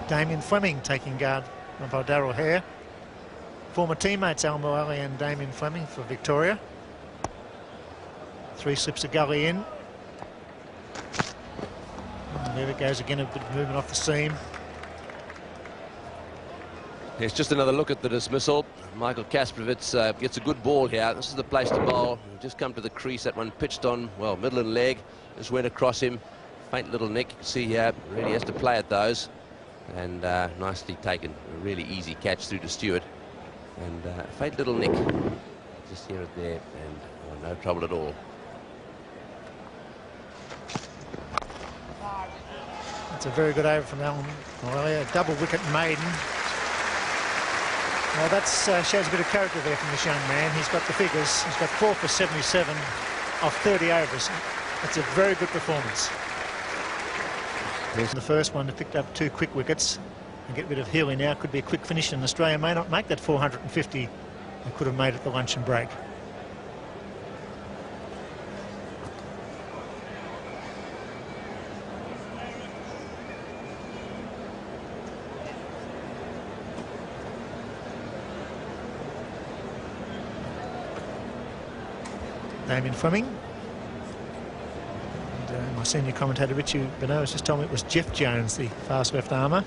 Damien Fleming taking guard by Darryl Hare. Former teammates Al Moali and Damien Fleming for Victoria. 3 slips of gully in. And there it goes again, a bit of movement off the seam. It's just another look at the dismissal. Michael Kasprowicz gets a good ball here. This is the place to bowl. Just come to the crease. That one pitched on, well, middle and leg. Just went across him. Faint little nick. See here, really has to play at those. And nicely taken. A really easy catch through to Stewart. And faint little nick. Just here and there. And no trouble at all. That's a very good over from Alan Moali. A double wicket maiden. Well, that shows a bit of character there from this young man. He's got the figures. He's got 4 for 77 off 30 overs. That's a very good performance. The first one, picked up 2 quick wickets and get rid of Healy now. Could be a quick finish, and Australia may not make that 450 they could have made at the luncheon break. Damien Fleming. And my senior commentator Richie Benoit has just told me it was Jeff Jones, the fast left armour.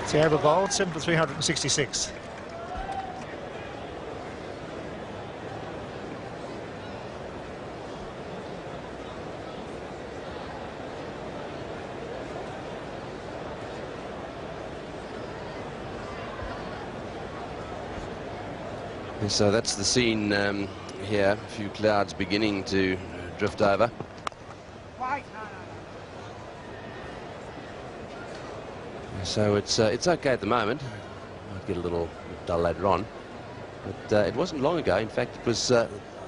It's the over bowled, 7 for 366. So that's the scene here. A few clouds beginning to drift over. So it's okay at the moment. Might get a little dull later on, but it wasn't long ago. In fact, it was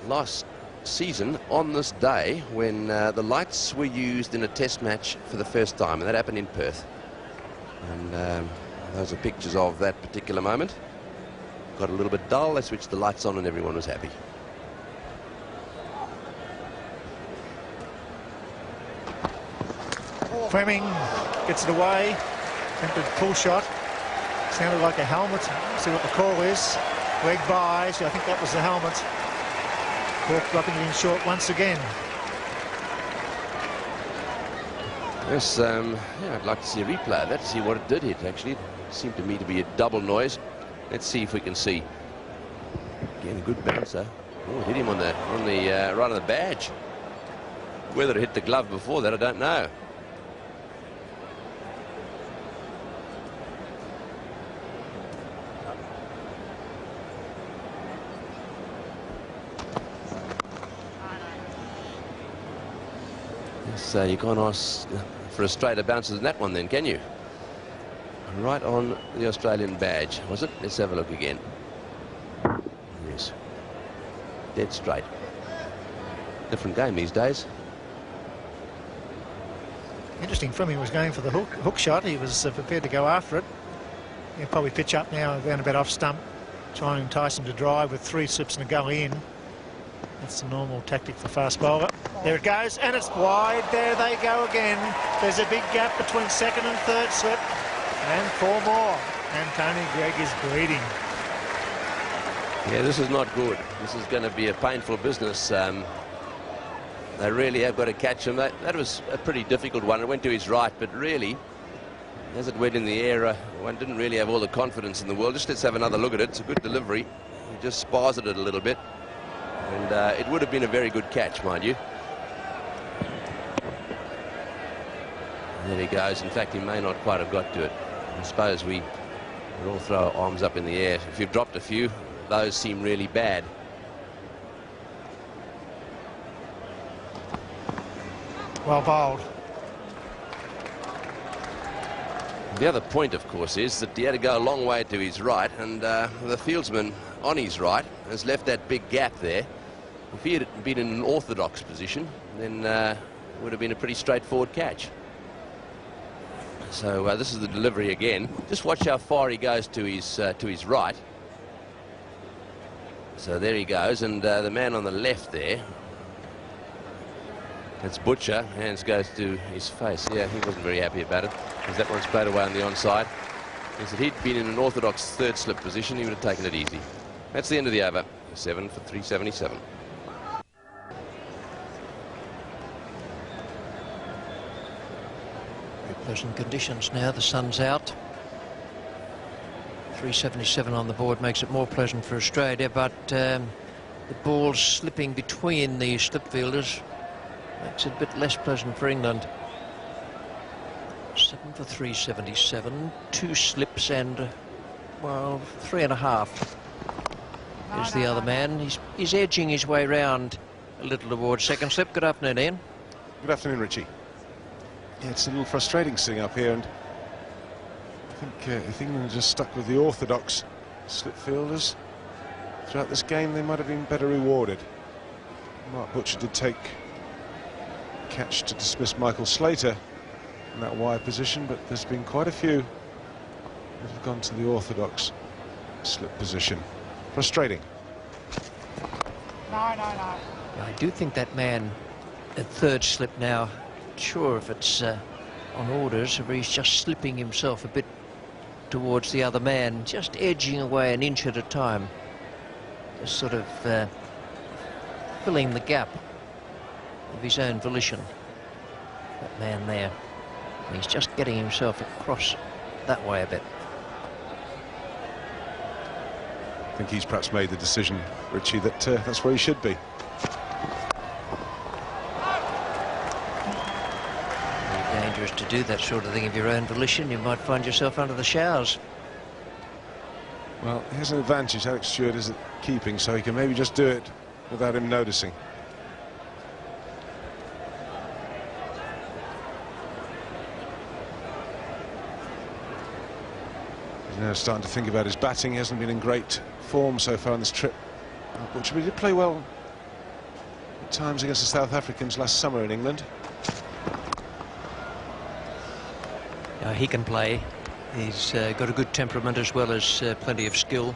last season on this day when the lights were used in a test match for the first time, and that happened in Perth. And those are pictures of that particular moment. Got a little bit dull, they switched the lights on and everyone was happy. Fleming gets it away. Attempted pull shot. Sounded like a helmet. See what the call is. Leg by, so I think that was the helmet. Cork dropping it in short once again. Yes, yeah, I'd like to see a replay of that to see what it did hit. Actually, it seemed to me to be a double noise. Let's see if we can see. Again, a good bouncer. Oh, it hit him on the right on the badge. Whether it hit the glove before that, I don't know. So you can't ask for a straighter bouncer than that one then, can you? Right on the Australian badge, was it? Let's have a look again. Yes. Dead straight. Different game these days. Interesting. Fleming was going for the hook shot. He was prepared to go after it. He'll probably pitch up now, going a bit off stump, try and entice him to drive with 3 slips and a gully in. That's the normal tactic for fast bowler. There it goes, and it's wide. There they go again. There's a big gap between second and third slip. And 4 more. And Tony Greig is bleeding. Yeah, this is not good. This is going to be a painful business. They really have got to catch him. That was a pretty difficult one. It went to his right, but really, as it went in the air, one didn't really have all the confidence in the world. Just let's have another look at it. It's a good delivery. He just spars it a little bit. And it would have been a very good catch, mind you. And there he goes. In fact, he may not quite have got to it. I suppose we all throw our arms up in the air. If you've dropped a few, those seem really bad. Well bowled. The other point, of course, is that he had to go a long way to his right, and the fieldsman on his right has left that big gap there. If he had been in an orthodox position, then it would have been a pretty straightforward catch. So this is the delivery again. Just watch how far he goes to his right. So there he goes, and the man on the left there It's Butcher. Hands goes to his face. Yeah, he wasn't very happy about it, because that one's played away on the onside. He said he'd been in an orthodox third slip position, he would have taken it easy. That's the end of the over. 7 for 377. Very pleasant conditions now. The sun's out. 377 on the board makes it more pleasant for Australia, but the ball's slipping between the slip fielders makes it a bit less pleasant for England. 7 for 377, 2 slips and, well, 3.5 is the other man. He's edging his way round a little towards second slip. Good afternoon, Ian. Good afternoon, Richie. Yeah, it's a little frustrating sitting up here, and I think if England just stuck with the orthodox slip fielders throughout this game, they might have been better rewarded. Mark Butcher did take catch to dismiss Michael Slater in that wide position, but there's been quite a few that have gone to the orthodox slip position. Frustrating. No. I do think that man at third slip now, not sure if it's on orders or he's just slipping himself a bit towards the other man, just edging away an inch at a time, just sort of filling the gap of his own volition. That man there, he's just getting himself across that way a bit. I think he's perhaps made the decision, Richie, that that's where he should be. Very dangerous to do that sort of thing of your own volition. You might find yourself under the showers. Well, he has an advantage. Alex Stewart is at keeping, so he can maybe just do it without him noticing. He's now starting to think about his batting. He hasn't been in great form so far on this trip. Butcher, he did play well at times against the South Africans last summer in England. He can play. He's got a good temperament as well as plenty of skill.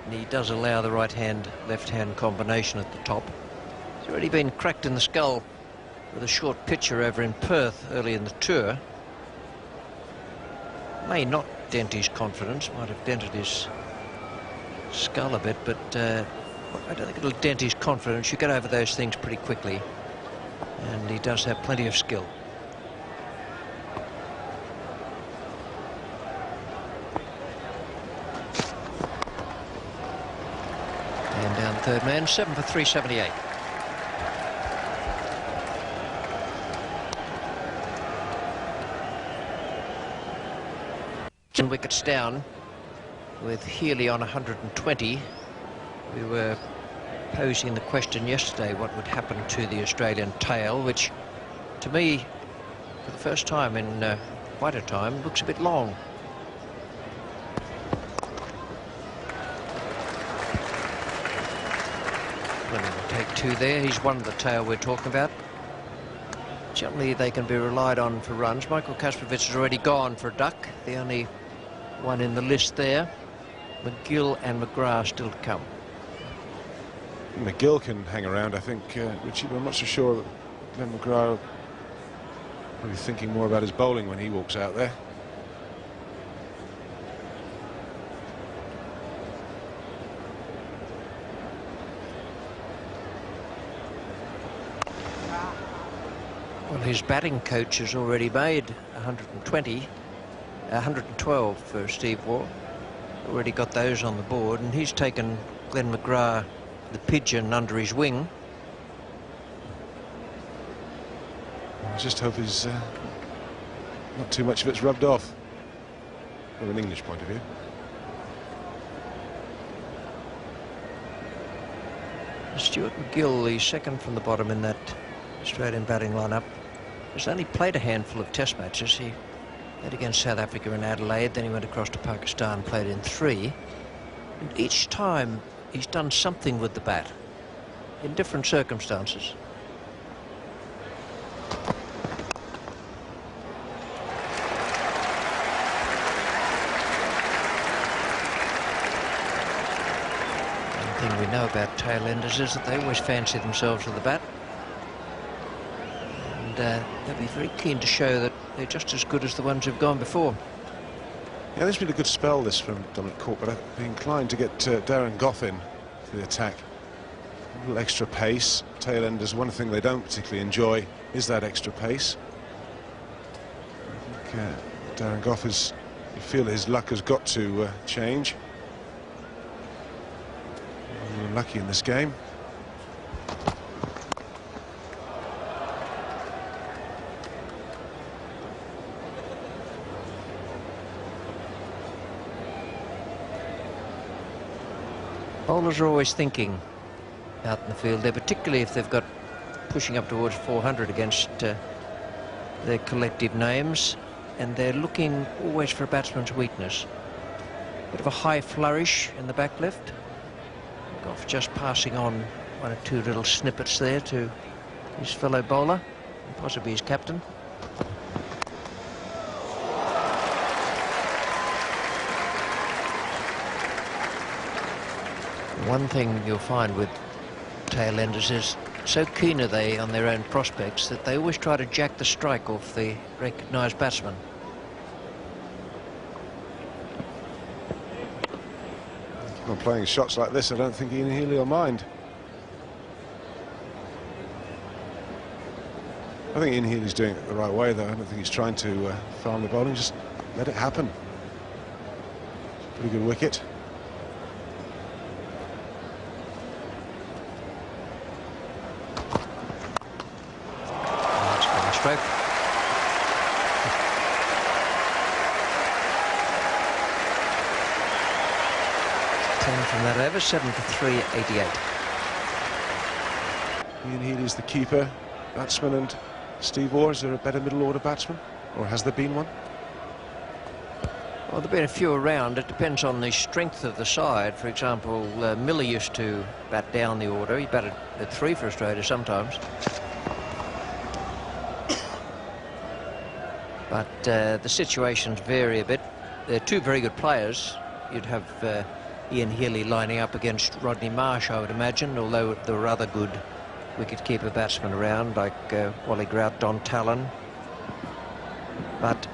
And he does allow the right-hand, left-hand combination at the top. He's already been cracked in the skull with a short pitcher over in Perth early in the tour. May not dent his confidence, might have dented his skull a bit, but I don't think it'll dent his confidence. You get over those things pretty quickly, and he does have plenty of skill. And down third man, 7 for 378. Wickets down with Healy on 120. We were posing the question yesterday what would happen to the Australian tail, which to me for the first time in quite a time looks a bit long. Fleming will take 2 there. He's one of the tail we're talking about. Generally they can be relied on for runs. Michael Kasprowicz has already gone for a duck, the only one in the list there. McGill and McGrath still to come. McGill can hang around, I think, Richie, but I'm not so sure that Glenn McGrath will be thinking more about his bowling when he walks out there. Well, his batting coach has already made 112 for Steve Waugh. Already got those on the board, and he's taken Glenn McGrath, the pigeon, under his wing. I just hope he's not too much of it's rubbed off from an English point of view. Stuart McGill, the second from the bottom in that Australian batting lineup, has only played a handful of test matches. He played against South Africa in Adelaide, then he went across to Pakistan, played in 3. And each time he's done something with the bat in different circumstances. One thing we know about tailenders is that they always fancy themselves with the bat. and they'll be very keen to show that they're just as good as the ones who've gone before. Yeah, there's been a good spell this from Dominic Cork, but I'd be inclined to get Darren Goff in to the attack. A little extra pace. Tailenders, one thing they don't particularly enjoy is that extra pace. I think Darren Goff is, you feel his luck has got to change. Lucky in this game. Bowlers are always thinking out in the field there, particularly if they've got pushing up towards 400 against their collective names, and they're looking always for a batsman's weakness. Bit of a high flourish in the back left. Goff just passing on one or two little snippets there to his fellow bowler, and possibly his captain. One thing you'll find with tailenders is so keen are they on their own prospects that they always try to jack the strike off the recognised batsman. Keep on playing shots like this, I don't think Ian Healy will mind. I think Ian Healy's doing it the right way, though. I don't think he's trying to farm the bowling, just let it happen. Pretty good wicket. Stroke. 10 from that over, 7 for 388. Ian Healy's the keeper, batsman, and Steve Orr, is there a better middle order batsman, or has there been one? Well, there have been a few around. It depends on the strength of the side. For example, Miller used to bat down the order. He batted at 3 for Australia sometimes. But the situations vary a bit. They're two very good players. You'd have Ian Healy lining up against Rodney Marsh, I would imagine, although there were other good wicket-keeper batsmen around, like Wally Grout, Don Talon. But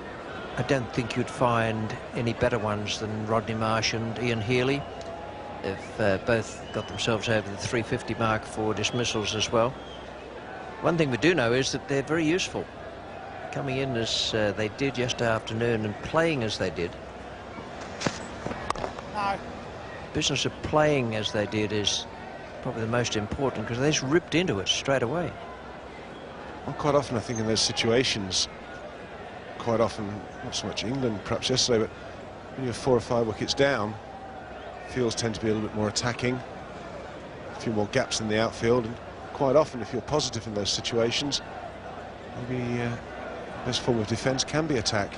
I don't think you'd find any better ones than Rodney Marsh and Ian Healy. They've both got themselves over the 350 mark for dismissals as well. One thing we do know is that they're very useful. Coming in as they did yesterday afternoon and playing as they did. No. Business of playing as they did is probably the most important, because they just ripped into it straight away. Well, quite often I think in those situations, quite often, not so much England perhaps yesterday, but when you're 4 or 5 wickets down, fields tend to be a little bit more attacking, a few more gaps in the outfield, and quite often if you're positive in those situations, maybe best form of defence can be attack.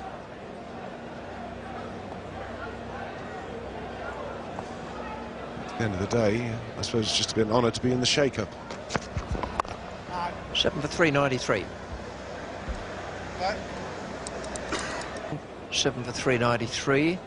At the end of the day, I suppose it's just a bit an honour to be in the shake-up. 7 for 393. No. 7 for 393.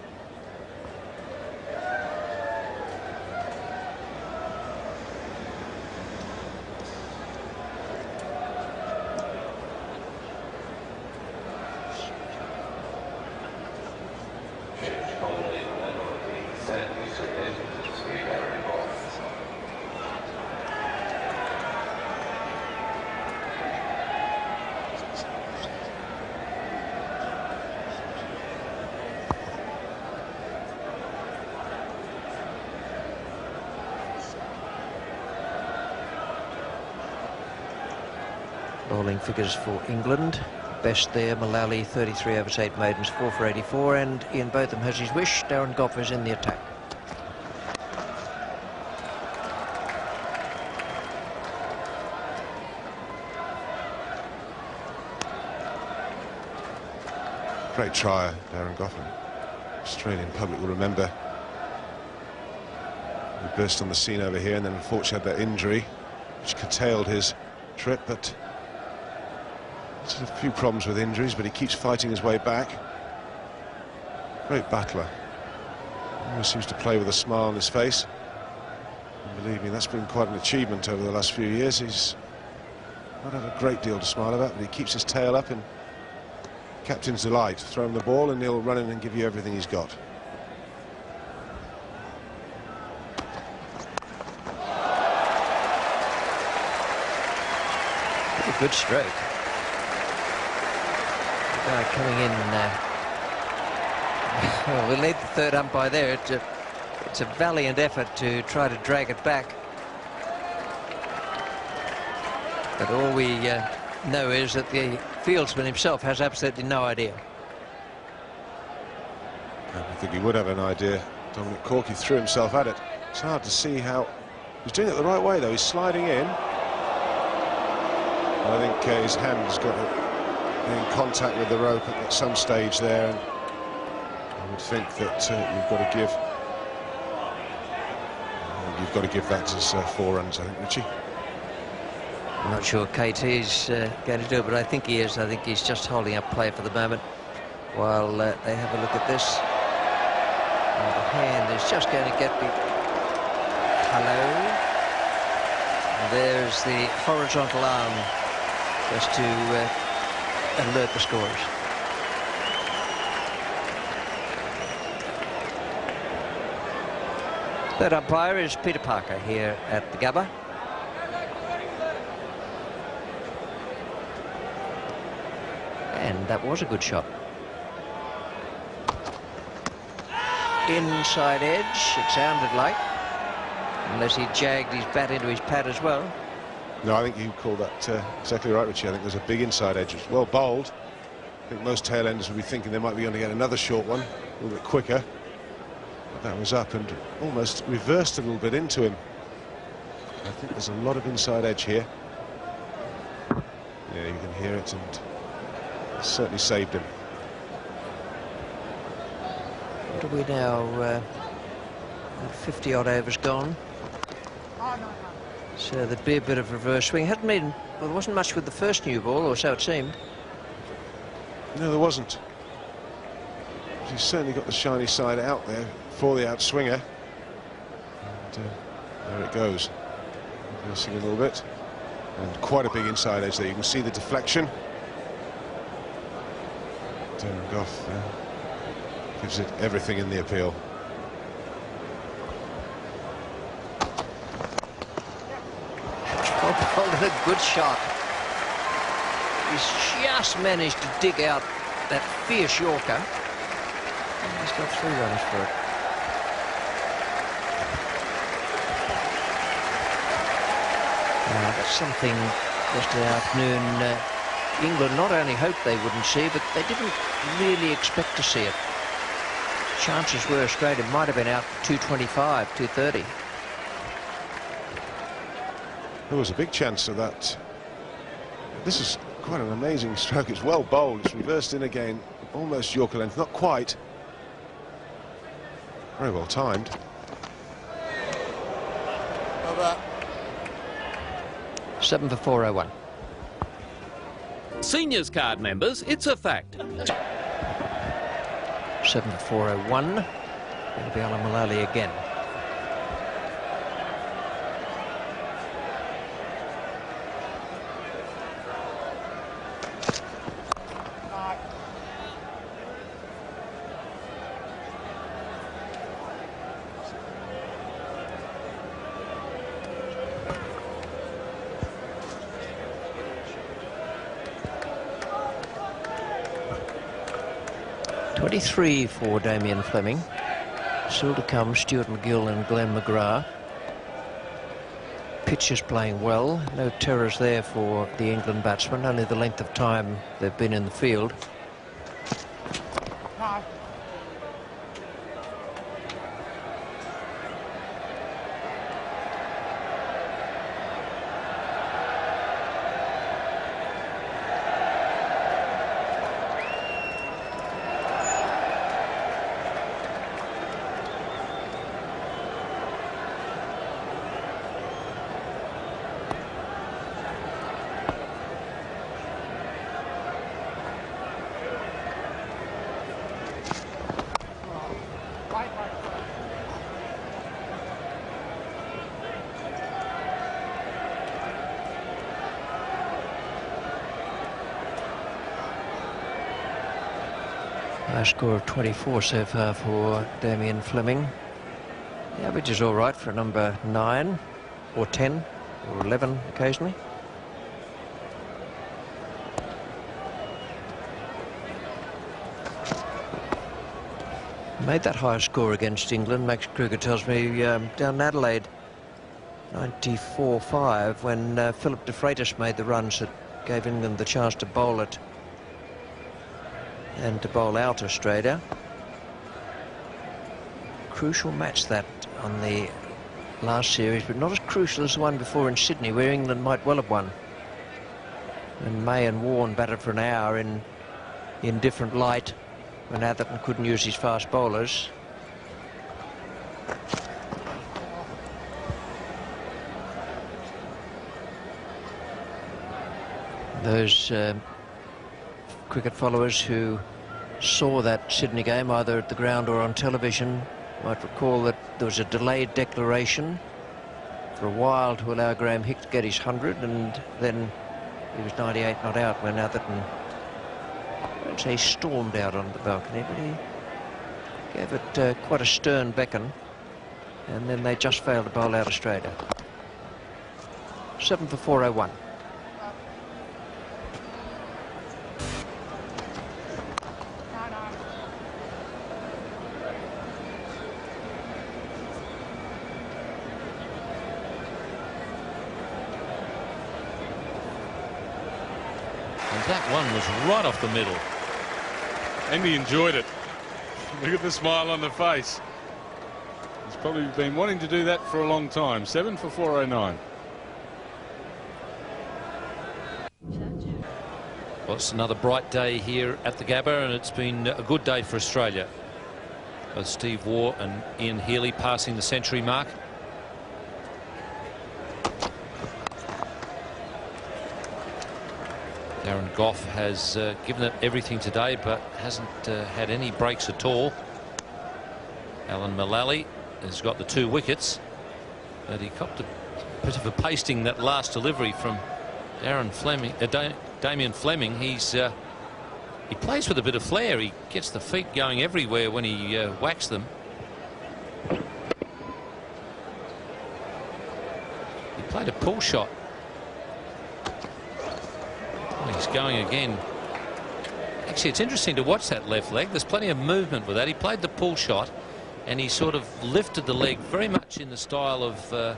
Bowling figures for England. Best there, Mullally, 33 overs, 8 maidens, 4 for 84, and Ian Botham has his wish. Darren Goff is in the attack. Great try, Darren Goff. Australian public will remember he burst on the scene over here and then unfortunately had that injury which curtailed his trip, but he's had a few problems with injuries, but he keeps fighting his way back. Great battler. Always seems to play with a smile on his face. And believe me, that's been quite an achievement over the last few years. He's Not have a great deal to smile about, but he keeps his tail up in captain's delight. Throw him the ball and he'll run in and give you everything he's got. Pretty good stroke. The guy coming in. Well, we'll need the third umpire there. It's a valiant effort to try to drag it back. But all we know is that the fieldsman himself has absolutely no idea. I think he would have an idea. Dominic Corky threw himself at it. It's hard to see how... He's doing it the right way, though. He's sliding in. I think his hand's got in contact with the rope at some stage there, and I would think that you've got to give that as 4 runs, I think, Richie. I'm not sure KT's going to do it, but I think he is. I think he's just holding up play for the moment while they have a look at this. The hand is just going to get the... Hello. And there's the horizontal arm just to alert the scorers. Third umpire is Peter Parker here at the Gabba. And that was a good shot. Inside edge, it sounded like. Unless he jagged his bat into his pad as well. No, I think you called that exactly right, Richie. I think there's a big inside edge. It's well bowled. I think most tail enders would be thinking they might be going to get another short one, a little bit quicker. But that was up and almost reversed a little bit into him. I think there's a lot of inside edge here. Yeah, you can hear it, and it certainly saved him. What are we now? 50-odd overs gone. So there'd be a bit of reverse swing. Hadn't been, well, there wasn't much with the first new ball, or so it seemed. No, there wasn't. He's certainly got the shiny side out there for the outswinger. And there it goes. Reversing a little bit. And quite a big inside edge there. You can see the deflection. Darren Gough gives it everything in the appeal. A good shot. He's just managed to dig out that fierce Yorker. And he's got 3 runs for it. Now, that's something yesterday afternoon England not only hoped they wouldn't see, but they didn't really expect to see it. Chances were Australia might have been out for 225, 230. There was a big chance of that. This is quite an amazing stroke. It's well bowled. It's reversed in again. Almost Yorker length. Not quite. Very well timed. Over. 7 for 401. Seniors card members, it's a fact. 7 for 401. Going to be on Mullally again. Three for Damien Fleming. Still to come, Stuart McGill and Glenn McGrath. Pitch is playing well. No terrors there for the England batsmen. Only the length of time they've been in the field. High score of 24 so far for Damien Fleming. The average is all right for a number 9 or 10 or 11 occasionally. Made that higher score against England, Max Kruger tells me, down in Adelaide, 94-5, when Philip de Freitas made the runs that gave England the chance to bowl it and to bowl out Australia. Crucial match that on the last series, but not as crucial as the one before in Sydney, where England might well have won. And May and Warne batted for an hour in different light when Atherton couldn't use his fast bowlers. Those cricket followers who saw that Sydney game either at the ground or on television might recall that there was a delayed declaration for a while to allow Graham Hick to get his 100, and then he was 98 not out when Atherton, I won't say stormed out on the balcony, but he gave it quite a stern beckon, and then they just failed to bowl out Australia. 7 for 401. That one was right off the middle. And he enjoyed it. Look at the smile on the face. He's probably been wanting to do that for a long time. 7 for 409. Well, it's another bright day here at the Gabba, and it's been a good day for Australia. Both Steve Waugh and Ian Healy passing the century mark. Darren Gough has given it everything today, but hasn't had any breaks at all. Alan Mullally has got the 2 wickets, but he copped a bit of a pasting that last delivery from Damien Fleming. He plays with a bit of flair. He gets the feet going everywhere when he whacks them. He played a pull shot. He's going again. Actually, it's interesting to watch that left leg. There's plenty of movement with that. He played the pull shot, and he sort of lifted the leg very much in the style of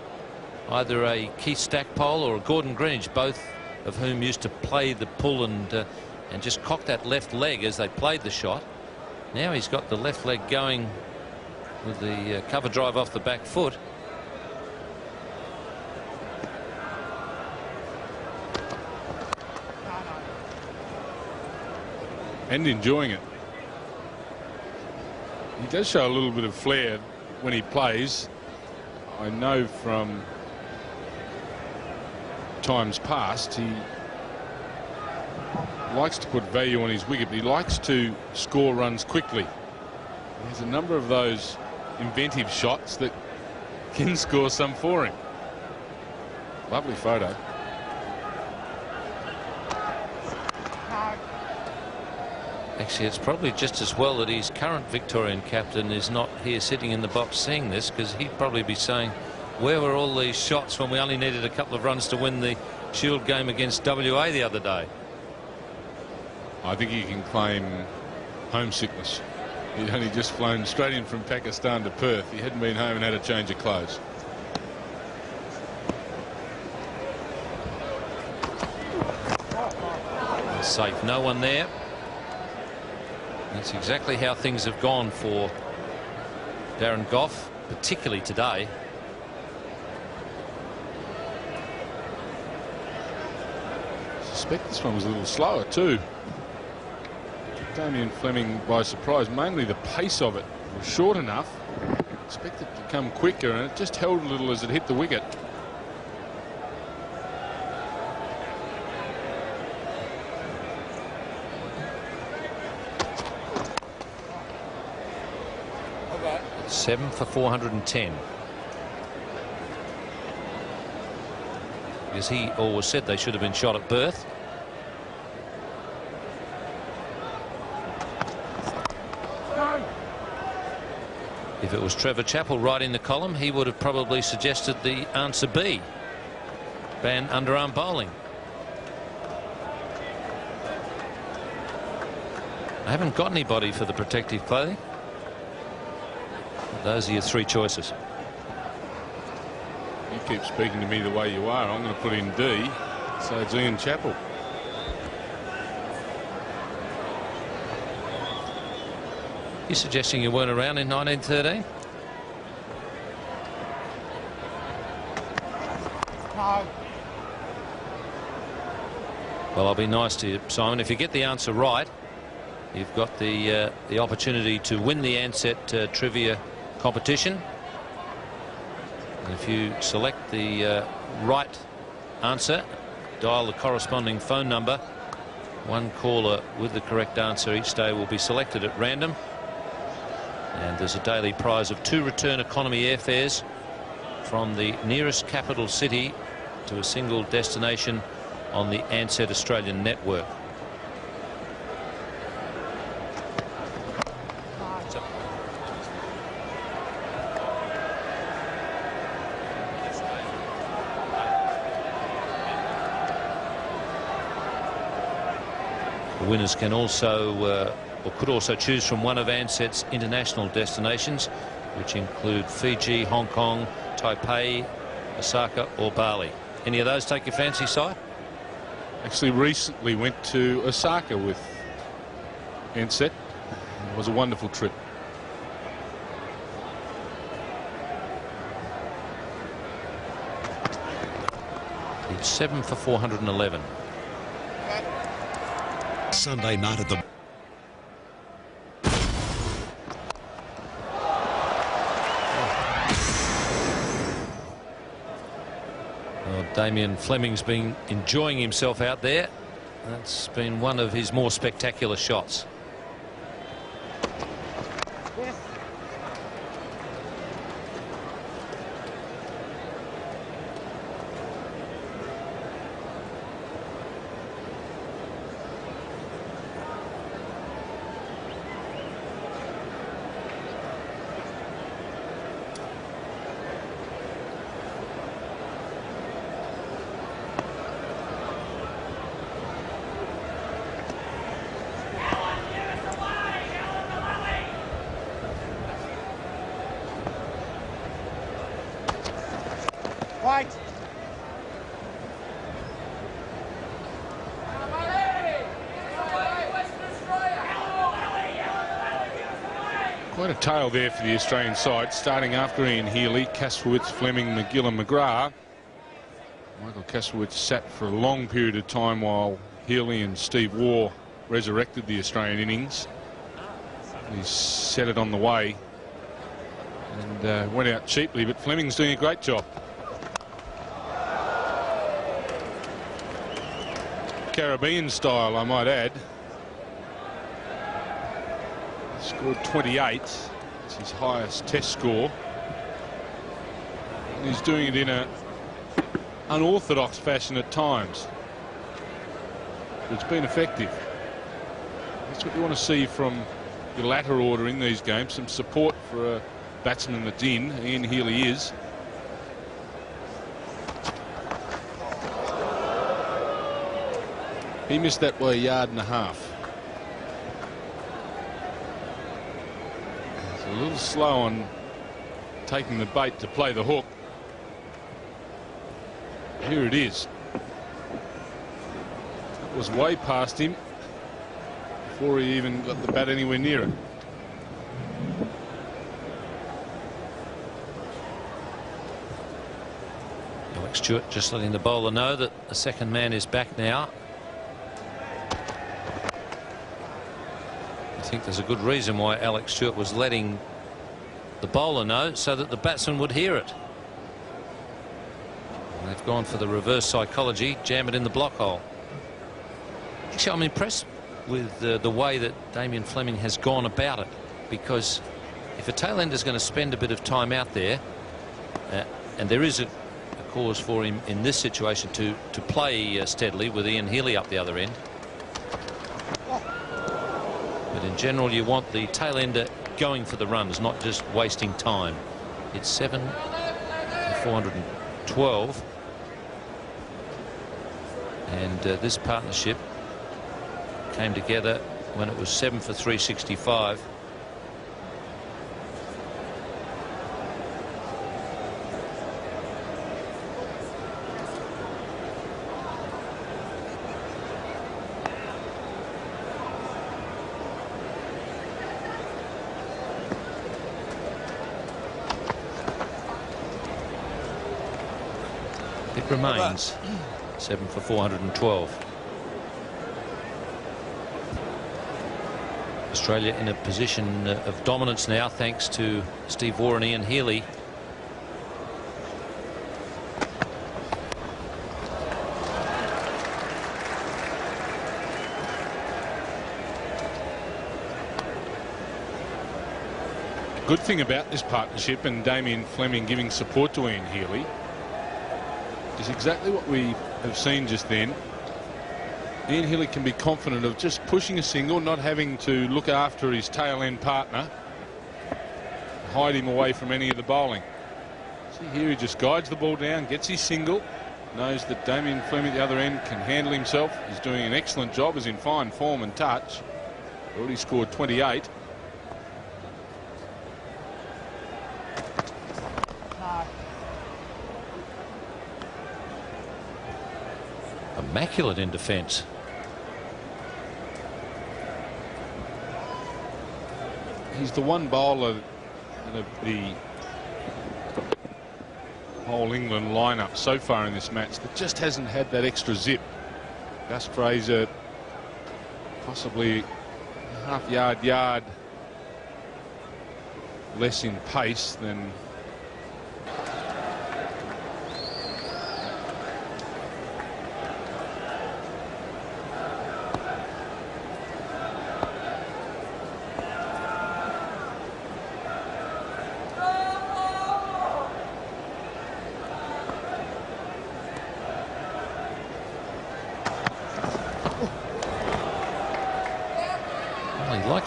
either a Keith Stackpole or a Gordon Greenidge, both of whom used to play the pull and just cock that left leg as they played the shot. Now he's got the left leg going with the cover drive off the back foot. And enjoying it. He does show a little bit of flair when he plays. I know from times past he likes to put value on his wicket, but he likes to score runs quickly. There's a number of those inventive shots that can score some for him. Lovely photo. Actually, it's probably just as well that his current Victorian captain is not here sitting in the box seeing this, because he'd probably be saying, where were all these shots when we only needed a couple of runs to win the Shield game against WA the other day? I think he can claim homesickness. He'd only just flown straight in from Pakistan to Perth. He hadn't been home and had a change of clothes. Safe, no one there. That's exactly how things have gone for Darren Gough, particularly today. I suspect this one was a little slower too. Damien Fleming by surprise. Mainly the pace of it was short enough. Expected to come quicker, and it just held a little as it hit the wicket. Okay. 7 for 410. Because he always said they should have been shot at birth. If it was Trevor Chappell writing the column, he would have probably suggested the answer B, ban underarm bowling. I haven't got anybody for the protective clothing. Those are your three choices. You keep speaking to me the way you are. I'm going to put in D. So it's Ian Chappell. You're suggesting you weren't around in 1913? Well, I'll be nice to you, Simon. If you get the answer right, you've got the opportunity to win the Ansett trivia competition. And if you select the right answer, dial the corresponding phone number. One caller with the correct answer each day will be selected at random. And there's a daily prize of 2 return economy airfares from the nearest capital city to a single destination on the Ansett Australian network. The winners can also or could also choose from one of Ansett's international destinations, which include Fiji, Hong Kong, Taipei, Osaka or Bali. Any of those take your fancy, Si? Actually recently went to Osaka with Ansett. It was a wonderful trip. It's 7 for 411. Sunday night at the Damien Fleming's been enjoying himself out there. That's been one of his more spectacular shots. Quite a tale there for the Australian side, starting after Ian Healy, Kasprowicz, Fleming, McGill and McGrath. Michael Kasprowicz sat for a long period of time while Healy and Steve Waugh resurrected the Australian innings. He set it on the way and went out cheaply, but Fleming's doing a great job. Caribbean style, I might add. Scored 28. It's his highest test score. And he's doing it in an unorthodox fashion at times. But it's been effective. That's what you want to see from your latter order in these games. Some support for a batsman that's in. Ian Healy is. He missed that by 1.5 yards. A little slow on taking the bait to play the hook. Here it is. It was way past him before he even got the bat anywhere near it. Alex Stewart just letting the bowler know that the second man is back now. I think there's a good reason why Alex Stewart was letting the bowler know, so that the batsman would hear it. And they've gone for the reverse psychology, jam it in the block hole. Actually, I'm impressed with the way that Damien Fleming has gone about it, because if a tail ender is going to spend a bit of time out there, and there is a cause for him in this situation to play steadily with Ian Healy up the other end. But in general, you want the tail ender going for the runs, not just wasting time. It's 7 for 412. And this partnership came together when it was 7 for 365. It remains 7 for 412. Australia in a position of dominance now, thanks to Steve Waugh and Ian Healy. Good thing about this partnership and Damien Fleming giving support to Ian Healy is exactly what we have seen just then. Ian Healy can be confident of just pushing a single, not having to look after his tail end partner, hide him away from any of the bowling. See here, he just guides the ball down, gets his single, knows that Damien Fleming at the other end can handle himself. He's doing an excellent job, is in fine form and touch. Already scored 28. Immaculate in defence. He's the one bowler of the whole England lineup so far in this match that just hasn't had that extra zip. Gus Fraser possibly half yard less in pace than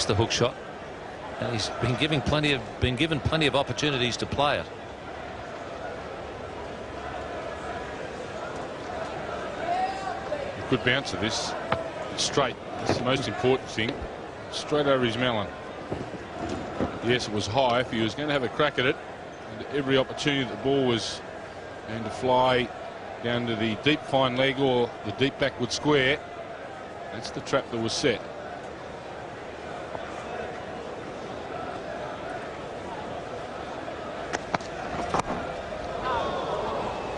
the hook shot, and he's been given plenty of opportunities to play it. Good bounce of this. It's straight. That's the most important thing. Straight over his melon. Yes, it was high. If he was going to have a crack at it, and every opportunity that the ball was going to fly down to the deep fine leg or the deep backward square, that's the trap that was set.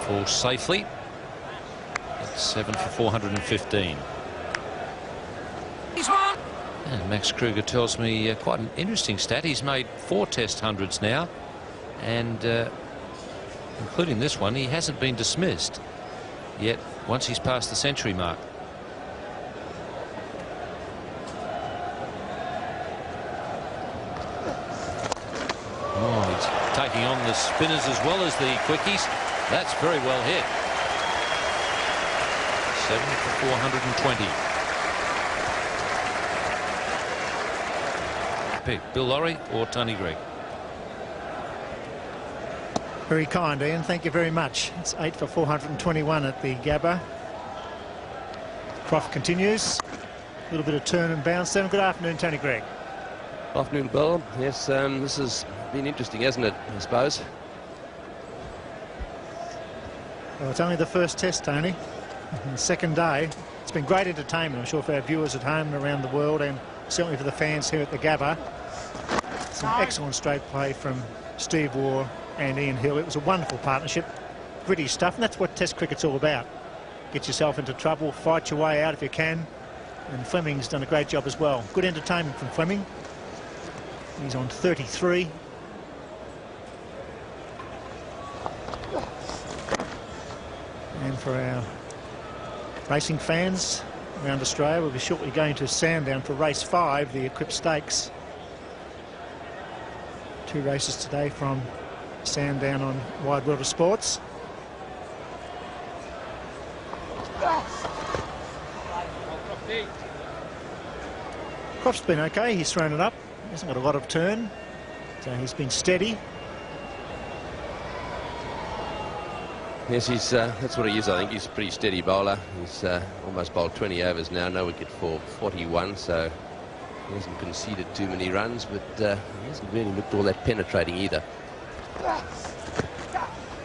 Falls safely. It's 7 for 415. And Max Kruger tells me quite an interesting stat. He's made 4 Test hundreds now, and including this one, he hasn't been dismissed yet once he's passed the century mark. Oh, he's taking on the spinners as well as the quickies. That's very well hit. 7 for 420. Pick Bill Lawry or Tony Greig. Very kind, Ian. Thank you very much. It's 8 for 421 at the Gabba. Croft continues. A little bit of turn and bounce then. Good afternoon, Tony Greig. Afternoon, Bill. Yes, this has been interesting, hasn't it, I suppose? Well, it's only the first test, Tony. The second day. It's been great entertainment, I'm sure, for our viewers at home and around the world, and certainly for the fans here at the Gabba. Some excellent straight play from Steve Waugh and Ian Hill. It was a wonderful partnership. Gritty stuff, and that's what Test cricket's all about. Get yourself into trouble, fight your way out if you can. And Fleming's done a great job as well. Good entertainment from Fleming. He's on 33. And for our racing fans around Australia, we'll be shortly going to Sandown for race 5, the Equip Stakes. 2 races today from Sandown on Wide World of Sports. Croft's been okay. He's thrown it up. He hasn't got a lot of turn. So he's been steady. Yes, that's what he is, I think. He's a pretty steady bowler. He's almost bowled 20 overs now, no wicket for 41, so he hasn't conceded too many runs, but he hasn't really looked all that penetrating either.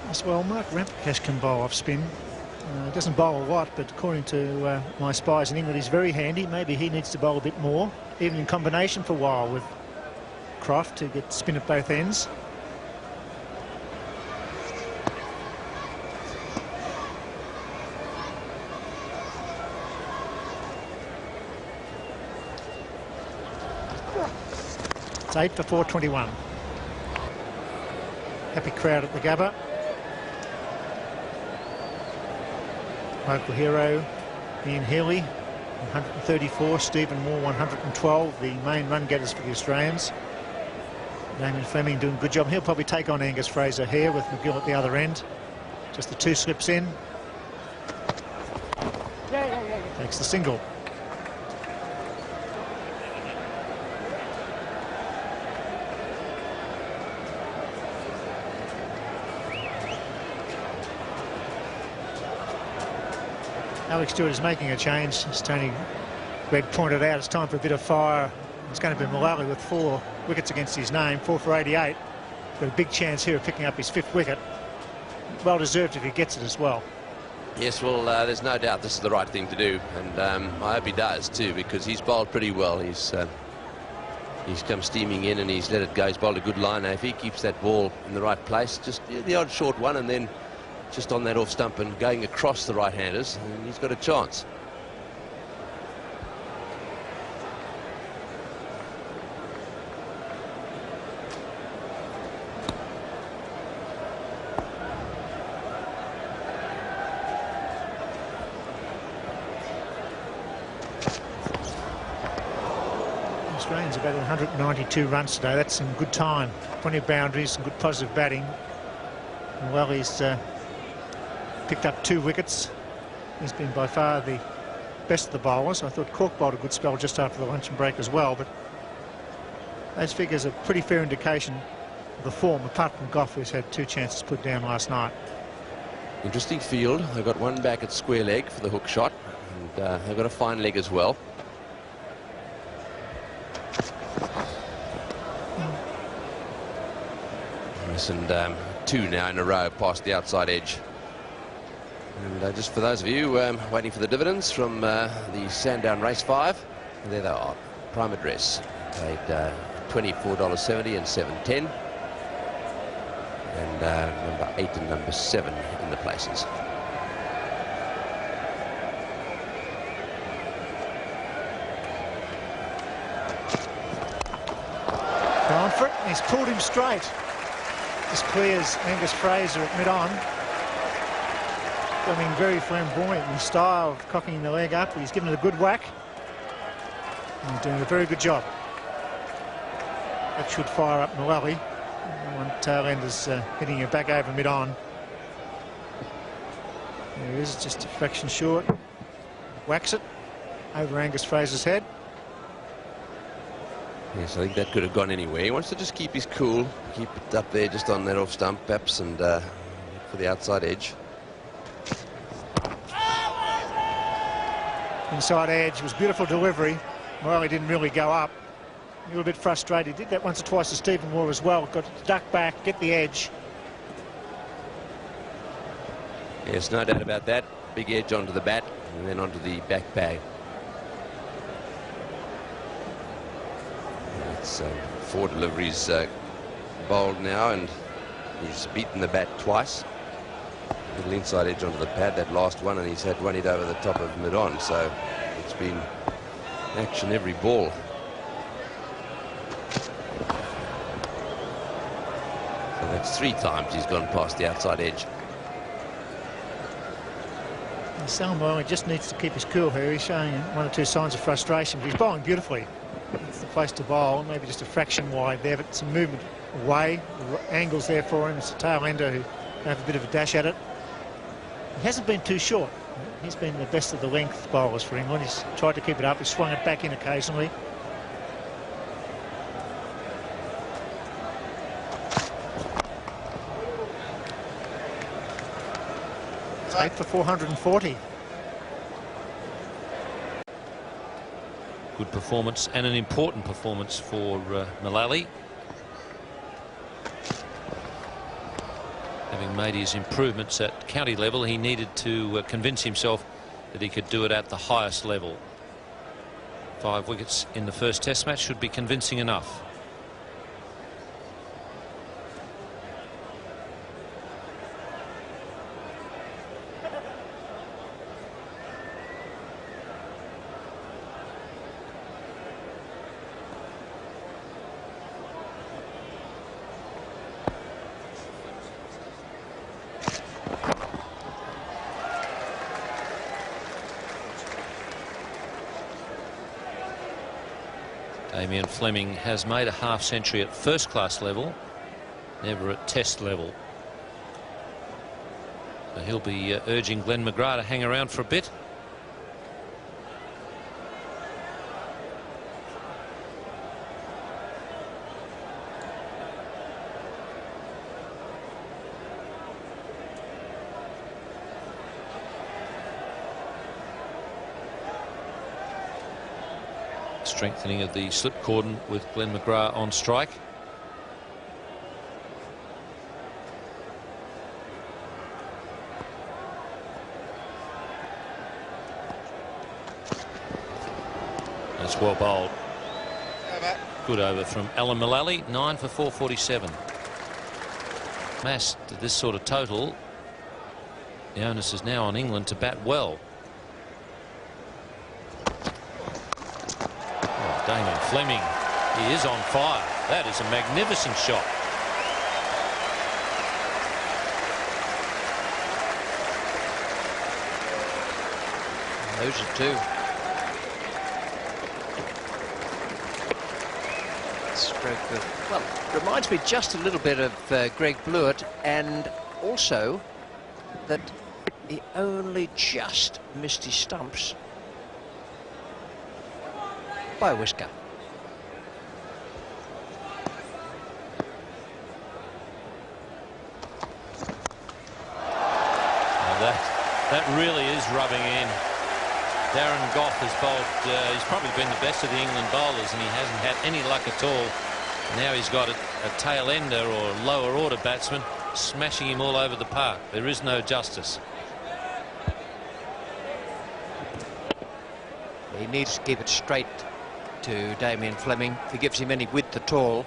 As well, Mark Ramprakash can bowl off spin. He doesn't bowl a lot, but according to my spies in England, he's very handy. Maybe he needs to bowl a bit more, even in combination for a while with Croft to get spin at both ends. It's 8 for 421. Happy crowd at the Gabba. Local hero Ian Healy, 134. Stephen Moore, 112. The main run getters for the Australians. Damien Fleming doing a good job. He'll probably take on Angus Fraser here with McGill at the other end. Just the 2 slips in. Takes the single. Alex Stewart is making a change. As Tony Red pointed out, it's time for a bit of fire. It's going to be Mullally with 4 wickets against his name, 4 for 88. Got a big chance here of picking up his 5th wicket. Well deserved if he gets it as well. Yes, well, there's no doubt this is the right thing to do, and I hope he does too, because he's bowled pretty well. He's come steaming in and he's let it go. He's bowled a good line. Now, if he keeps that ball in the right place, just the odd short one, and then just on that off stump and going across the right-handers, and he's got a chance. Australians about 192 runs today. That's some good time. Plenty of boundaries, some good positive batting. And well, he's picked up 2 wickets. He's been by far the best of the bowlers. I thought Cork bowled a good spell just after the luncheon break as well, but those figures are a pretty fair indication of the form, apart from Goff, who's had 2 chances put down last night. Interesting field. They've got one back at square leg for the hook shot, and they've got a fine leg as well. And 2 now in a row past the outside edge. And just for those of you waiting for the dividends from the Sandown Race 5, there they are. Prime address. Paid $24.70 and $7.10. And number 8 and number 7 in the places. Going for it. He's pulled him straight. Just clears Angus Fraser at mid-on. Becoming very flamboyant in style of cocking the leg up. He's given it a good whack. And he's doing a very good job. That should fire up Mullally. One tail end is hitting it back over mid-on. There he is, just a fraction short. Whacks it over Angus Fraser's head. Yes, I think that could have gone anywhere. He wants to just keep his cool, keep it up there just on that off stump, perhaps, and for the outside edge. Inside edge was beautiful delivery. Mullally didn't really go up. A little bit frustrated. He did that once or twice to Stephen Moore as well. Got to duck back, get the edge. Yes, no doubt about that. Big edge onto the bat and then onto the back bag. It's 4 deliveries bowled now, and he's beaten the bat twice. Little inside edge onto the pad, that last one, and he's had one hit over the top of mid-on, so it's been action every ball. So that's 3 times he's gone past the outside edge. Sam Mullally just needs to keep his cool here. He's showing 1 or 2 signs of frustration, but he's bowling beautifully. It's the place to bowl, maybe just a fraction wide there, but some movement away. The angles there for him. It's a tail ender who can have a bit of a dash at it. He hasn't been too short. He's been the best of the length bowlers for England. He's tried to keep it up. He's swung it back in occasionally. 8 for 440. Good performance and an important performance for Mullally. Having made his improvements at county level, he needed to convince himself that he could do it at the highest level. 5 wickets in the first Test match should be convincing enough. Damien Fleming has made a half century at first class level, never at Test level. So he'll be urging Glenn McGrath to hang around for a bit. Strengthening of the slip cordon with Glenn McGrath on strike. That's well bowled. Good over from Alan Mullally. 9 for 447. Massed this sort of total. The onus is now on England to bat well. Damien Fleming, he is on fire. That is a magnificent shot. Those are two. Stroke of, well, reminds me just a little bit of Greg Blewett, and also that he only just missed his stumps by a whisker. That really is rubbing in. Darren Gough has bowled, he's probably been the best of the England bowlers, and he hasn't had any luck at all. Now he's got a tail ender or lower order batsman smashing him all over the park. There is no justice. He needs to keep it straight to Damien Fleming. If he gives him any width at all,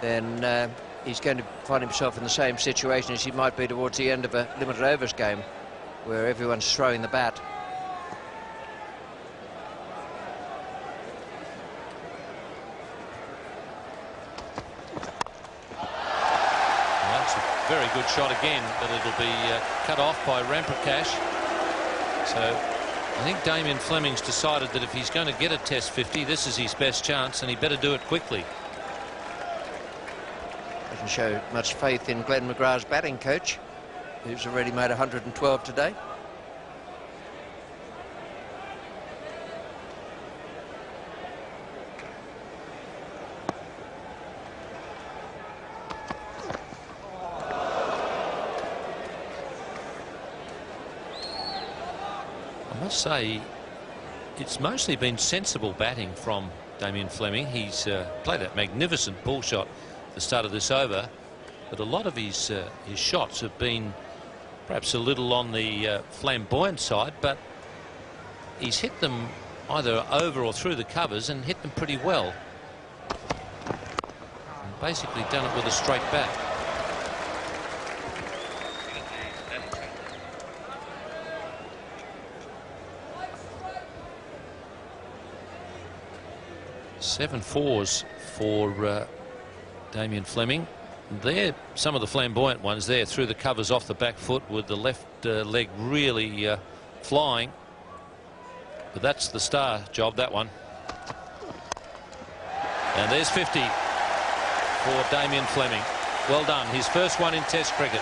then he's going to find himself in the same situation as he might be towards the end of a limited overs game, where everyone's throwing the bat. Well, that's a very good shot again, but it'll be cut off by Ramprakash. So I think Damien Fleming's decided that if he's going to get a Test 50, this is his best chance, and he better do it quickly. Doesn't show much faith in Glenn McGrath's batting coach, who's already made 112 today. I must say, it's mostly been sensible batting from Damien Fleming. He's played that magnificent pull shot at the start of this over, but a lot of his shots have been perhaps a little on the flamboyant side, but he's hit them either over or through the covers and hit them pretty well. And basically done it with a straight bat. Seven fours for Damien Fleming. There, some of the flamboyant ones there through the covers off the back foot with the left leg really flying. But that's the star job, that one. And there's 50 for Damien Fleming. Well done. His first one in Test cricket.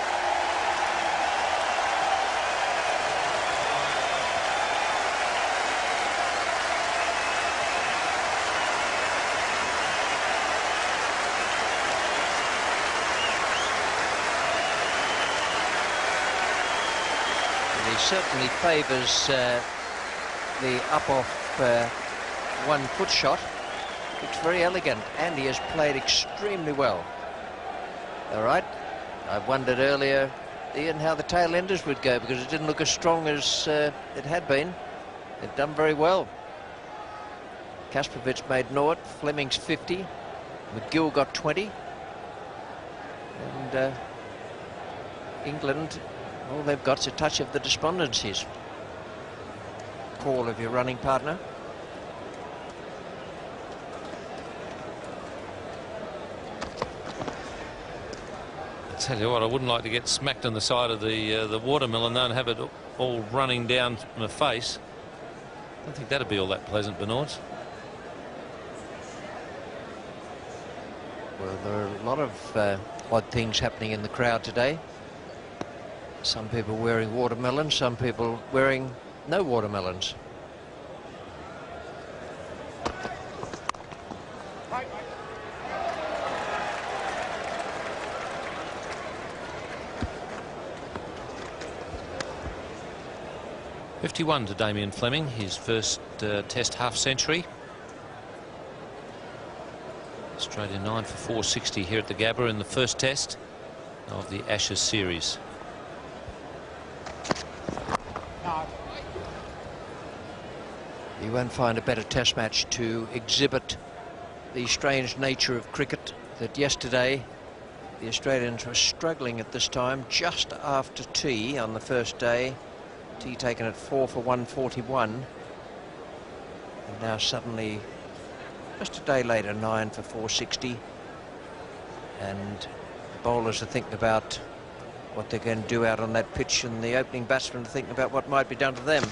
certainly favours the up-off 1-foot shot. It's very elegant, and he has played extremely well. All right, I wondered earlier, Ian, how the tail enders would go, because it didn't look as strong as it had been. They've done very well. Kasparovich made 0, Fleming's 50, McGill got 20, and England, all they've got is a touch of the despondencies. Call of your running partner. I tell you what, I wouldn't like to get smacked on the side of the watermelon and have it all running down my face. I don't think that'd be all that pleasant, Benoit. Well, there are a lot of odd things happening in the crowd today. Some people wearing watermelons, some people wearing no watermelons. .51 to Damien Fleming, his first Test half-century. Australia 9 for 460 here at the Gabba in the first Test of the Ashes series. You won't find a better Test match to exhibit the strange nature of cricket that yesterday the Australians were struggling at this time just after tea on the first day. Tea taken at 4 for 141, and now suddenly, just a day later, 9 for 460, and the bowlers are thinking about what they're going to do out on that pitch, and the opening batsmen are thinking about what might be done to them.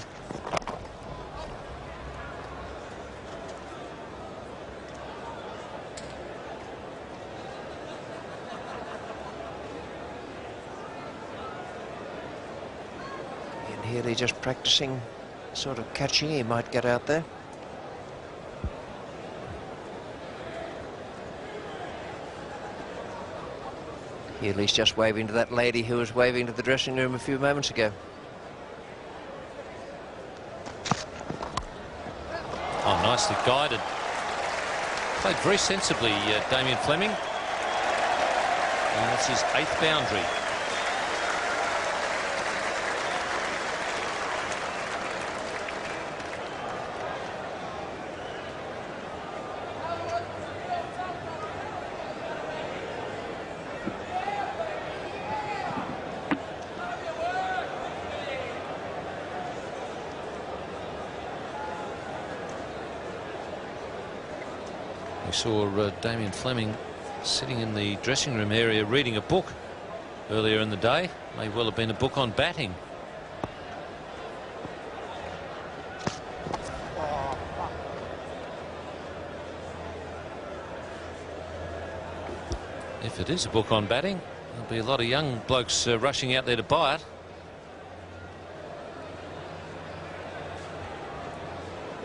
Healy just practicing sort of catching he might get out there. Healy's just waving to that lady who was waving to the dressing room a few moments ago. Oh, nicely guided. Played very sensibly, Damien Fleming. And that's his 8th boundary. We saw Damien Fleming sitting in the dressing room area reading a book earlier in the day. May well have been a book on batting. If it is a book on batting, there'll be a lot of young blokes rushing out there to buy it.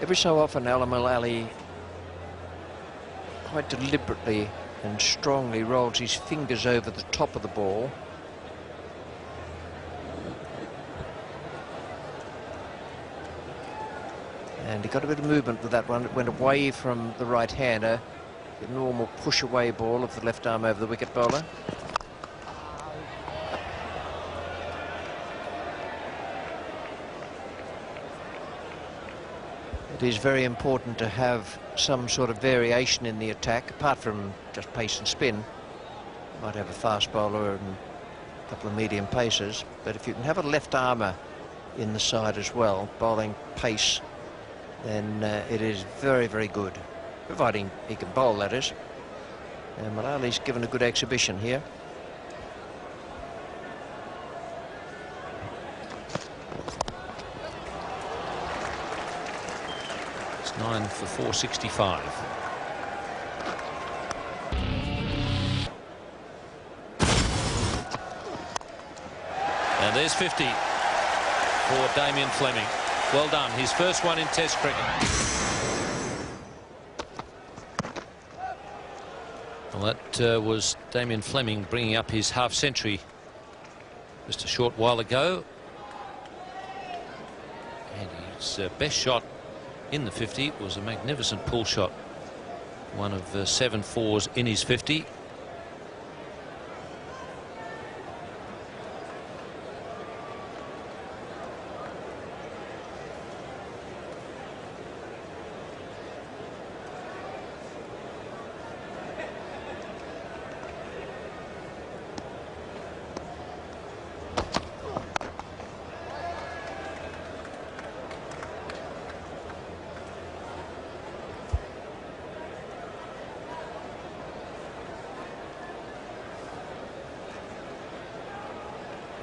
Every so often Alamal Ali quite deliberately and strongly rolls his fingers over the top of the ball. And he got a bit of movement with that one. It went away from the right-hander. The normal push-away ball of the left arm over the wicket bowler. It is very important to have some sort of variation in the attack, apart from just pace and spin. You might have a fast bowler and a couple of medium pacers, but if you can have a left armour in the side as well, bowling pace, then it is very, very good, providing he can bowl, that is. And Malali's given a good exhibition here. It's 9 for 465. And there's 50 for Damien Fleming. Well done, his first one in Test cricket. Well, that was Damien Fleming bringing up his half-century just a short while ago His best shot in the 50 was a magnificent pull shot. One of 7 fours in his 50.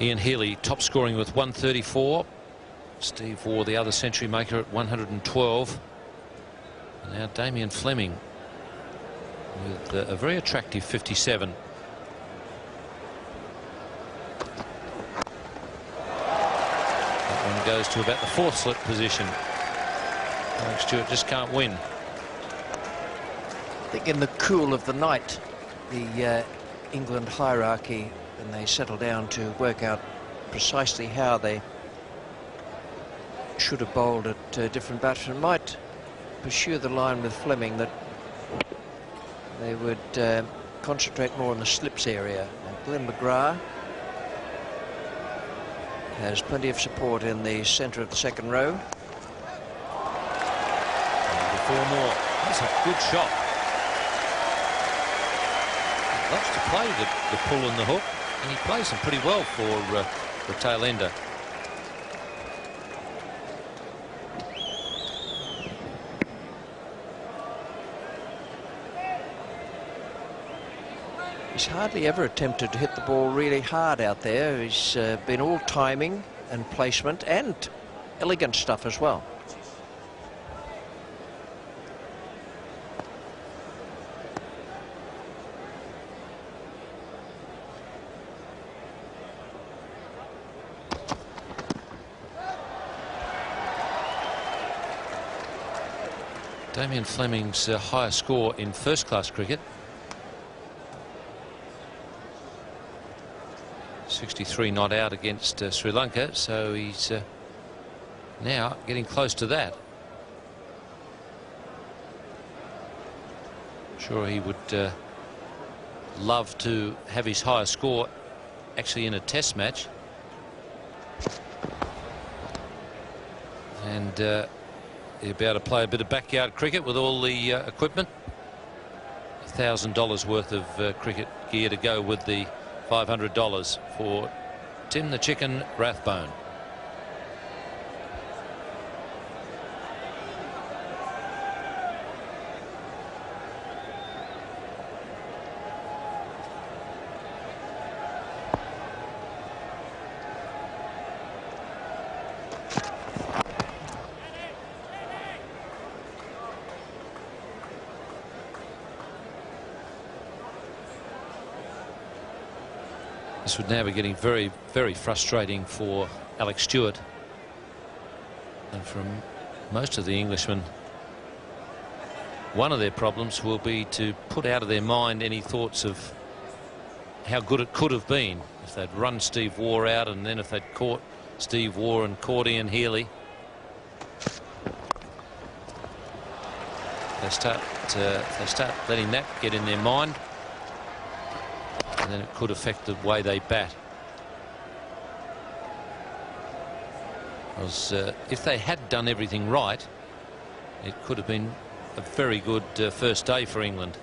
Ian Healy top scoring with 134. Steve Waugh, the other century maker, at 112. And now Damien Fleming with a very attractive 57. That one goes to about the 4th slip position. Alex Stewart just can't win. I think in the cool of the night, the England hierarchy, and they settle down to work out precisely how they should have bowled at different batsmen, might pursue the line with Fleming that they would concentrate more on the slips area. And Glenn McGrath has plenty of support in the centre of the second row. And 4 more. That's a good shot. He loves to play the pull and the hook. And he plays them pretty well for the tail ender. He's hardly ever attempted to hit the ball really hard out there. He's been all timing and placement and elegant stuff as well. Damien Fleming's highest score in first-class cricket. 63 not out against Sri Lanka, so he's now getting close to that. I'm sure he would love to have his highest score actually in a test match. And he'll be able to play a bit of backyard cricket with all the equipment. $1,000 worth of cricket gear to go with the $500 for Tim the Chicken Rathbone. This would now be getting very, very frustrating for Alex Stewart. And from most of the Englishmen, one of their problems will be to put out of their mind any thoughts of how good it could have been if they'd run Steve Waugh out, and then if they'd caught Steve Waugh and caught Ian Healy. They start letting that get in their mind, and then it could affect the way they bat. Because if they had done everything right, it could have been a very good first day for England.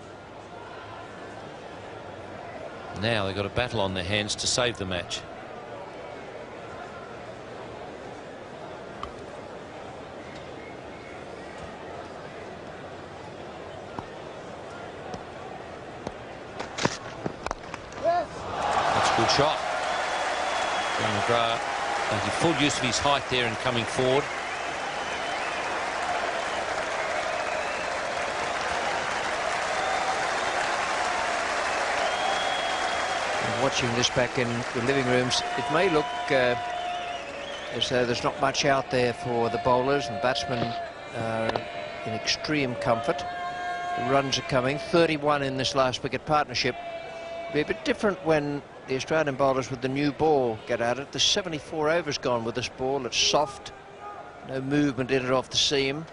Now they've got a battle on their hands to save the match. Good shot. Glenn McGrath making full use of his height there and coming forward. And watching this back in the living rooms, it may look as though there's not much out there for the bowlers, and the batsmen are in extreme comfort. The runs are coming. 31 in this last wicket partnership. It'll be a bit different when the Australian bowlers with the new ball get at it. The 74 overs gone with this ball. It's soft, No movement in it off the seam.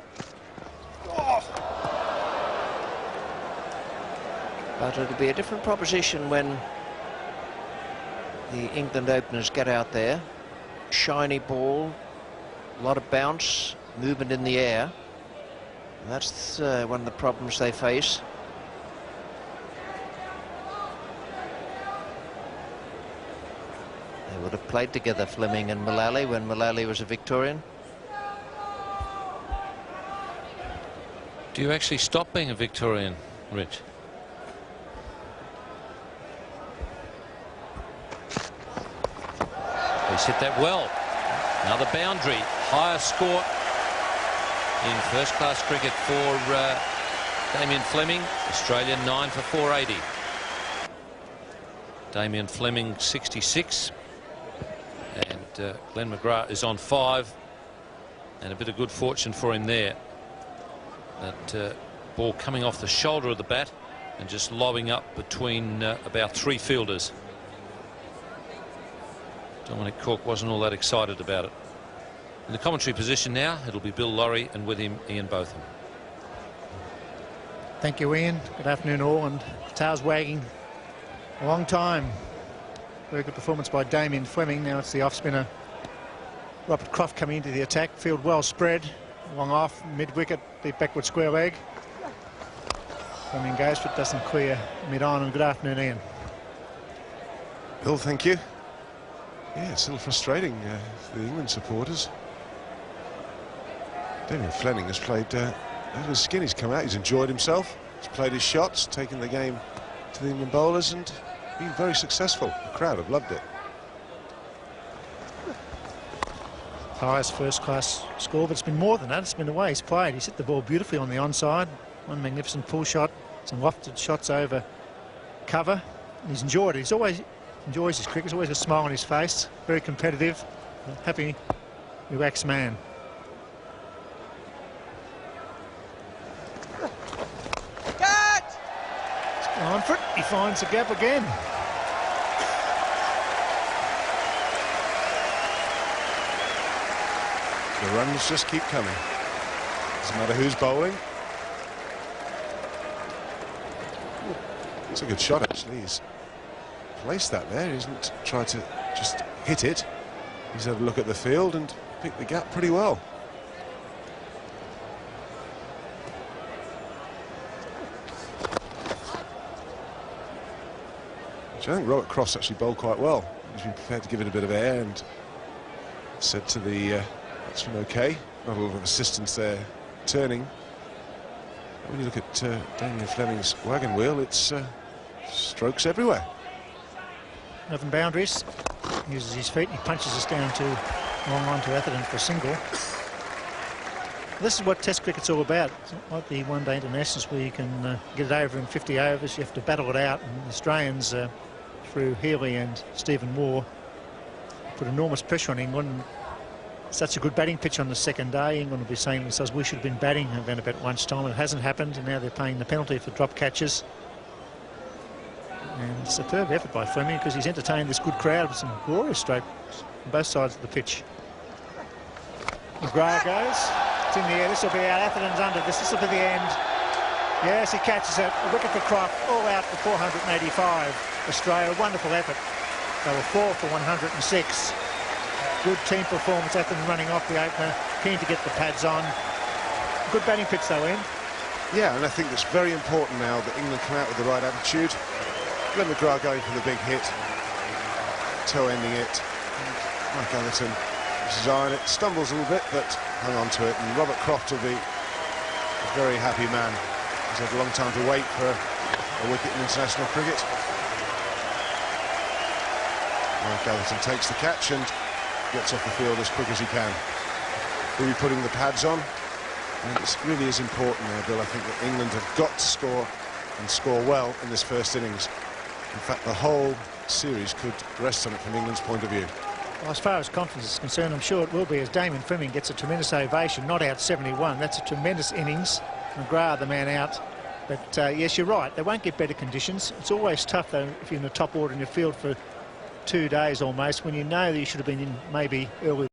But it'll be a different proposition when the England openers get out there. Shiny ball, a lot of bounce, movement in the air. And that's one of the problems they face. They would have played together, Fleming and Mullally, when Mullally was a Victorian. Do you actually stop being a Victorian, Rich? He's hit that well. Another boundary. Higher score in first-class cricket for Damien Fleming. Australia 9 for 480. Damien Fleming 66. And Glenn McGrath is on 5. And a bit of good fortune for him there. That ball coming off the shoulder of the bat and just lobbing up between about 3 fielders. Dominic Cork wasn't all that excited about it. In the commentary position now, it'll be Bill Laurie, and with him, Ian Botham. Thank you, Ian. Good afternoon, all. And tails wagging a long time. Very good performance by Damien Fleming. Now it's the off-spinner Robert Croft coming into the attack. Field well spread. Long off, mid-wicket, deep backward square leg. Fleming goes for it, doesn't clear mid-on. And good afternoon, Ian. Bill, thank you. Yeah, it's a little frustrating for the England supporters. Damien Fleming has played out of his skin. He's come out, he's enjoyed himself, he's played his shots, taken the game to the England bowlers and been very successful. The crowd have loved it. Highest first-class score, but it's been more than that. It's been the way he's played. He's hit the ball beautifully on the onside. One magnificent pull shot, some wafted shots over cover. He's enjoyed it. He's always enjoys his cricket. He's always a smile on his face. Very competitive, happy, relaxed man. He's gone for it. He finds the gap again. The runs just keep coming. Doesn't matter who's bowling. It's a good shot, actually. He's placed that there. He hasn't tried to just hit it. He's had a look at the field and picked the gap pretty well. Which I think Robert Croft's actually bowled quite well. He's been prepared to give it a bit of air and said to the batsman, OK. Not a lot of assistance there turning. When you look at Damien Fleming's wagon wheel, it's strokes everywhere. Nothing boundaries. Uses his feet. He punches us down to long on to Atherton for a single. This is what Test cricket's all about. It's not like the one-day internationals where you can get it over in 50 overs. You have to battle it out. And the Australians, through Healy and Stephen Moore, put enormous pressure on England. Such a good batting pitch on the second day. England will be saying to themselves, we should have been batting around about lunchtime. It hasn't happened, and now they're paying the penalty for drop catches. And superb effort by Fleming, because he's entertained this good crowd with some glorious strokes on both sides of the pitch. McGrath goes. It's in the air. This will be out. Atherton's under this. This will be the end. Yes, he catches it. A wicket for Croft. All out for 485. Australia, wonderful effort. They were 4 for 106. Good team performance. Atherton running off the opener. Keen to get the pads on. Good batting pitch though, Ian. Yeah, and I think it's very important now that England come out with the right attitude. Glenn McGrath going for the big hit, toe ending it. Mike Atherton uses iron it, stumbles a little bit, but hung on to it. And Robert Croft will be a very happy man. He's had a long time to wait for a wicket in international cricket. Mike Atherton takes the catch and gets off the field as quick as he can. He'll be putting the pads on. And it really is important now, Bill. I think that England have got to score and score well in this first innings. In fact, the whole series could rest on it from England's point of view. Well, as far as confidence is concerned, I'm sure it will be, as Damien Fleming gets a tremendous ovation, not out 71. That's a tremendous innings. McGrath, the man out. But yes, you're right. They won't get better conditions. It's always tough, though, if you're in the top order in your field for 2 days almost, when you know that you should have been in maybe early.